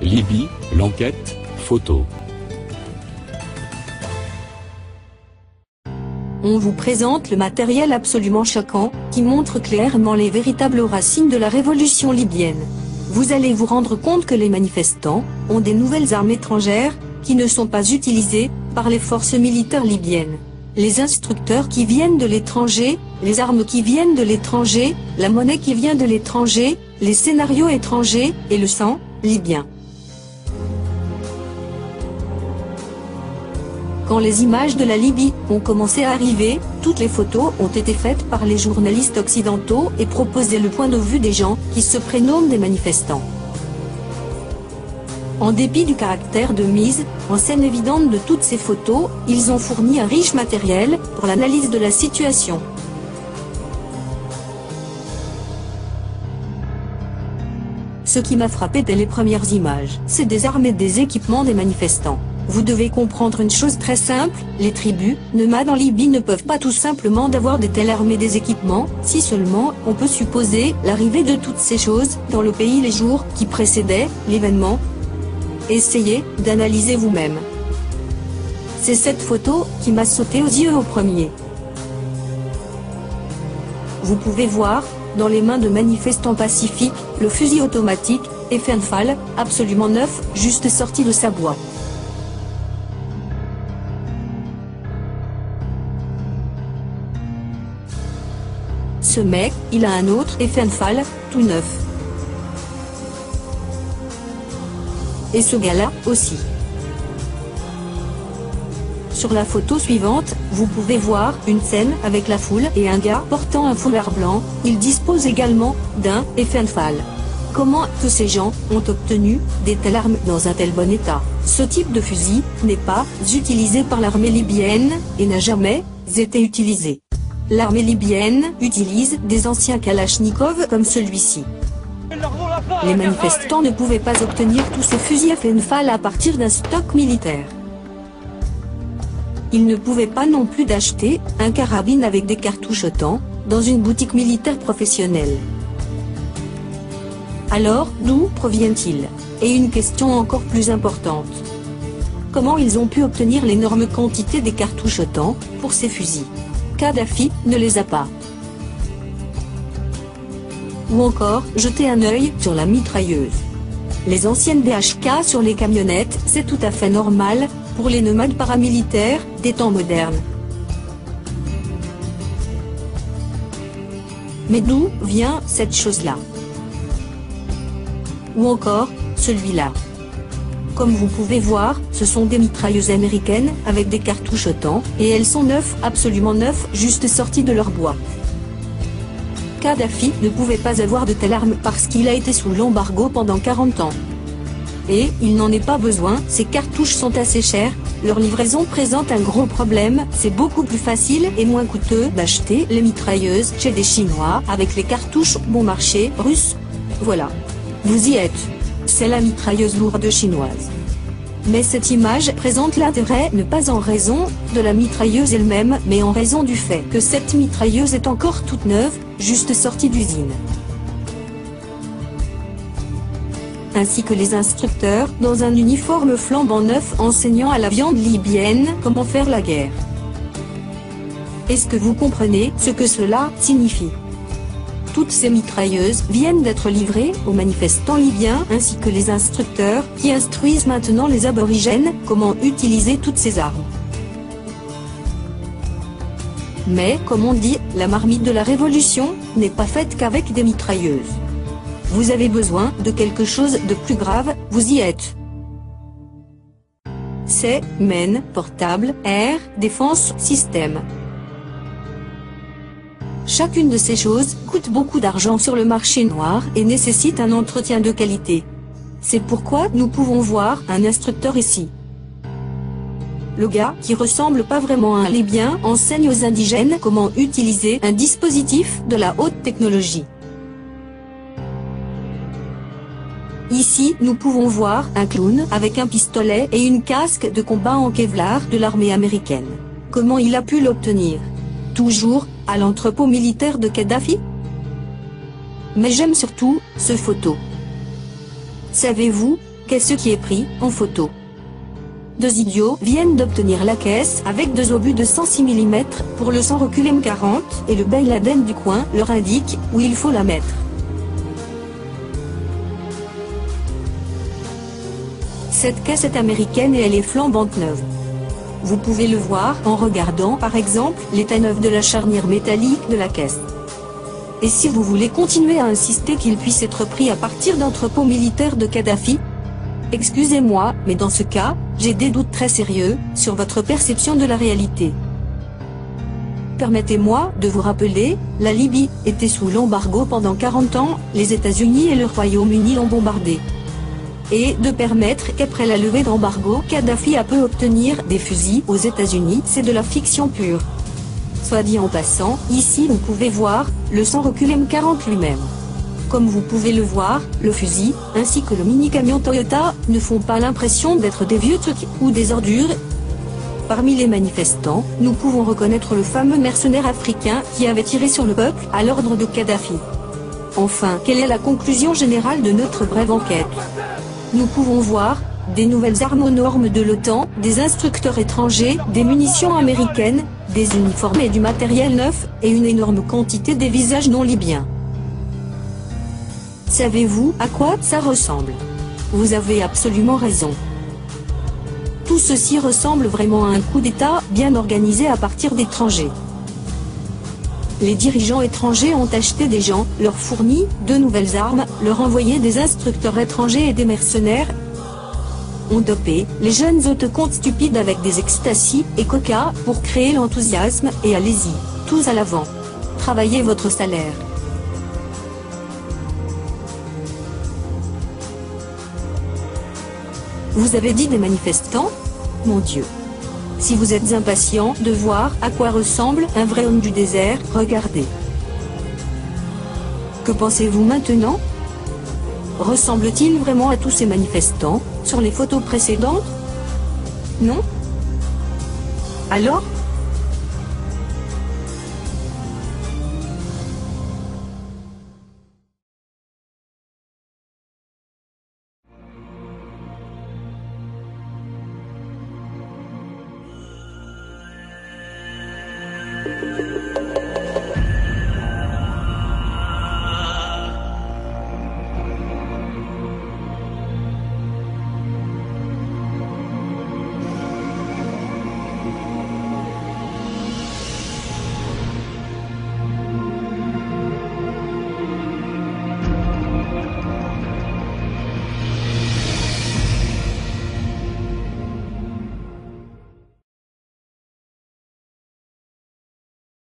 Libye, l'enquête, photo. On vous présente le matériel absolument choquant, qui montre clairement les véritables racines de la révolution libyenne. Vous allez vous rendre compte que les manifestants ont des nouvelles armes étrangères, qui ne sont pas utilisées par les forces militaires libyennes. Les instructeurs qui viennent de l'étranger, les armes qui viennent de l'étranger, la monnaie qui vient de l'étranger, les scénarios étrangers, et le sang libyen. Quand les images de la Libye ont commencé à arriver, toutes les photos ont été faites par les journalistes occidentaux et proposaient le point de vue des gens qui se prénomment des manifestants. En dépit du caractère de mise en scène évidente de toutes ces photos, ils ont fourni un riche matériel pour l'analyse de la situation. Ce qui m'a frappé dès les premières images, c'est des armes et des équipements des manifestants. Vous devez comprendre une chose très simple, les tribus nomades en Libye ne peuvent pas tout simplement d'avoir de telles armes et des équipements, si seulement on peut supposer l'arrivée de toutes ces choses dans le pays les jours qui précédaient l'événement. Essayez d'analyser vous-même. C'est cette photo qui m'a sauté aux yeux au premier. Vous pouvez voir, dans les mains de manifestants pacifiques, le fusil automatique, Fenfal, absolument neuf, juste sorti de sa boîte. Ce mec, il a un autre Fenfal, tout neuf. Et ce gars-là, aussi. Sur la photo suivante, vous pouvez voir une scène avec la foule et un gars portant un foulard blanc, il dispose également d'un Fenfal. Comment tous ces gens ont obtenu des telles armes dans un tel bon état? Ce type de fusil n'est pas utilisé par l'armée libyenne, et n'a jamais été utilisé. L'armée libyenne utilise des anciens Kalachnikov comme celui-ci. Les manifestants ne pouvaient pas obtenir tous ces fusils Fenfal à partir d'un stock militaire. Ils ne pouvaient pas non plus d'acheter un carabine avec des cartouches autant dans une boutique militaire professionnelle. Alors, d'où proviennent-ils? Et une question encore plus importante. Comment ils ont pu obtenir l'énorme quantité des cartouches autant pour ces fusils? Kadhafi ne les a pas. Ou encore, jeter un œil sur la mitrailleuse. Les anciennes BHK sur les camionnettes, c'est tout à fait normal, pour les nomades paramilitaires, des temps modernes. Mais d'où vient cette chose-là? Ou encore, celui-là. Comme vous pouvez voir, ce sont des mitrailleuses américaines, avec des cartouches autant, et elles sont neuves, absolument neuves, juste sorties de leur boîte. Kadhafi ne pouvait pas avoir de telles armes parce qu'il a été sous l'embargo pendant 40 ans. Et il n'en est pas besoin, ces cartouches sont assez chères, leur livraison présente un gros problème, c'est beaucoup plus facile et moins coûteux d'acheter les mitrailleuses chez des Chinois avec les cartouches bon marché russes. Voilà. Vous y êtes. C'est la mitrailleuse lourde chinoise. Mais cette image présente l'intérêt ne pas en raison de la mitrailleuse elle-même, mais en raison du fait que cette mitrailleuse est encore toute neuve, juste sortie d'usine. Ainsi que les instructeurs, dans un uniforme flambant neuf enseignant à la viande libyenne comment faire la guerre. Est-ce que vous comprenez ce que cela signifie? Toutes ces mitrailleuses viennent d'être livrées aux manifestants libyens ainsi que les instructeurs qui instruisent maintenant les aborigènes comment utiliser toutes ces armes. Mais, comme on dit, la marmite de la révolution n'est pas faite qu'avec des mitrailleuses. Vous avez besoin de quelque chose de plus grave, vous y êtes. C'est MEN, Portable, Air, Défense, Système. Chacune de ces choses coûte beaucoup d'argent sur le marché noir et nécessite un entretien de qualité. C'est pourquoi nous pouvons voir un instructeur ici. Le gars, qui ressemble pas vraiment à un Libyen, enseigne aux indigènes comment utiliser un dispositif de la haute technologie. Ici, nous pouvons voir un clown avec un pistolet et une casque de combat en Kevlar de l'armée américaine. Comment il a pu l'obtenir? Toujours à l'entrepôt militaire de Kadhafi? Mais j'aime surtout ce photo. Savez-vous Qu'est-ce qui est pris en photo? Deux idiots viennent d'obtenir la caisse avec deux obus de 106 mm pour le sans recul M40 et le Ben Laden du coin leur indique où il faut la mettre. Cette caisse est américaine et elle est flambante neuve. Vous pouvez le voir en regardant par exemple l'état neuf de la charnière métallique de la caisse. Et si vous voulez continuer à insister qu'il puisse être pris à partir d'entrepôts militaires de Kadhafi? Excusez-moi, mais dans ce cas, j'ai des doutes très sérieux sur votre perception de la réalité. Permettez-moi de vous rappeler, la Libye était sous l'embargo pendant 40 ans, les États-Unis et le Royaume-Uni l'ont bombardé. Et de permettre qu'après la levée d'embargo, Kadhafi a pu obtenir des fusils aux États-Unis, c'est de la fiction pure. Soit dit en passant, ici vous pouvez voir le sans recul M40 lui-même. Comme vous pouvez le voir, le fusil, ainsi que le mini-camion Toyota, ne font pas l'impression d'être des vieux trucs ou des ordures. Parmi les manifestants, nous pouvons reconnaître le fameux mercenaire africain qui avait tiré sur le peuple à l'ordre de Kadhafi. Enfin, quelle est la conclusion générale de notre brève enquête? Nous pouvons voir des nouvelles armes aux normes de l'OTAN, des instructeurs étrangers, des munitions américaines, des uniformes et du matériel neuf, et une énorme quantité des visages non libyens. Savez-vous à quoi ça ressemble? Vous avez absolument raison. Tout ceci ressemble vraiment à un coup d'État bien organisé à partir d'étrangers. Les dirigeants étrangers ont acheté des gens, leur fourni de nouvelles armes, leur envoyé des instructeurs étrangers et des mercenaires, ont dopé les jeunes autocomptes stupides avec des ecstasy et coca pour créer l'enthousiasme, et allez-y, tous à l'avant. Travaillez votre salaire. Vous avez dit des manifestants? Mon Dieu. Si vous êtes impatient de voir à quoi ressemble un vrai homme du désert, regardez. Que pensez-vous maintenant? Ressemble-t-il vraiment à tous ces manifestants sur les photos précédentes? Non? Alors,